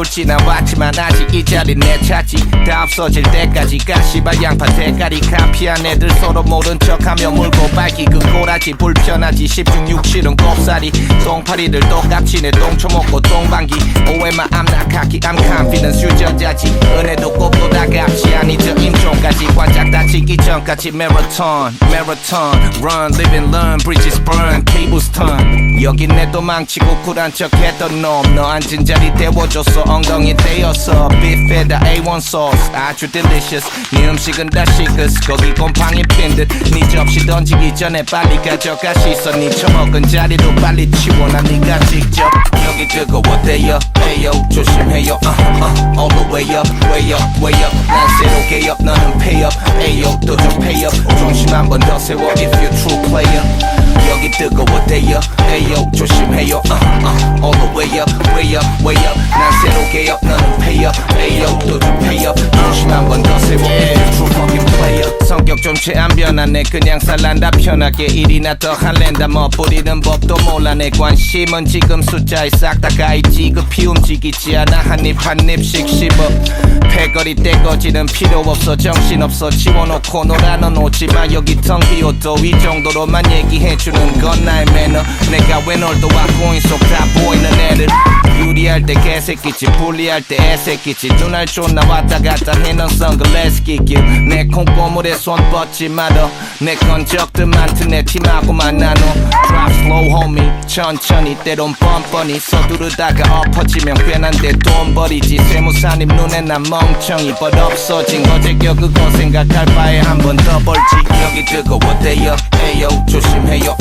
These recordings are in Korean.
세월 지나왔지만 아직 이 자리 내 차지. 다 없어질 때까지 가시발 양파 대가리 카피한 애들 서로 모른 척하며 물고 밝기 그 꼬라지 불편하지 1667은 꼽사리 똥파리들 똑같이네 똥초 먹고 똥방기 오해마 I'm not cocky I'm confident 유전자지 은혜도 꼽고 다갑지 아니죠 임종까지 관짝 다치기 전까지 marathon run live and learn bridges burn tables turn 여긴 내도 망치고 쿨한 척했던 놈 너 앉은 자리 데워줬어 엉덩이 떼었어 뷔페다 A1 sauce 아주 delicious 네 음식은 다 시크스 거기 곰팡이 핀듯 네 접시 던지기 전에 빨리 가져가 씻어 네 처먹은 자리도 빨리 치워 난 네가 직접 여기 뜨거워대요 에요 조심해요 all the way up way up way up 난 새롭게 up 너는 pay up 에요 또 좀 pay up 중심 한 번 더 세워 if you true player 여기 뜨거워대요 에요 조심해요 all the way up way up way up 난 새롭게 up 너는 pay up 에요 또 좀 pay up 중심 한 번 더 세워 if you true fucking player 성격 좀 채 안 변하네 그냥 살란다 편하게 일이나 더 할랜다 뭐 뿌리는 법도 몰라 내 관심은 지금 숫자에 싹 다 가있지 급히 움직이지 않아 한 입씩 씹어 패거리 떼거지는 필요 없어 정신없어 지워놓고 놀아놓지마 여기 텅 비워도 이 정도로만 얘기해주는 건 나의 매너 내가 왜 널 도와 코인 속 다 보이는 애들 유리할 때 개새끼지 불리할 때 애새끼지 눈알 존나 왔다 갔다 해넌 선글라스 끼길 내 콩고물에 손 뻗지 마더 내 건적들 많든 내 팀하고만 나눠 Drop slow homie 천천히 때론 뻔뻔히 서두르다가 엎어지면 괜한데 돈 버리지 세무사님 눈에 난 멍청이 but 없어진 거제 그 생각할 바에 한 번 더 벌지 여기 뜨거워대요 에요 조심해요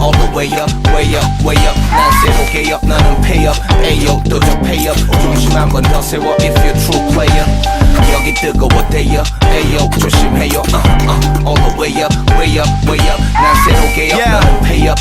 all the way up way up way up 난 새롭게 up 너는 pay up 에요 또 좀 pay up 중심 한 번 더 세워 if you true player 여기 뜨거워대요 에요 조심해요 all the way up way up way up 난 새롭게 up 너는 pay up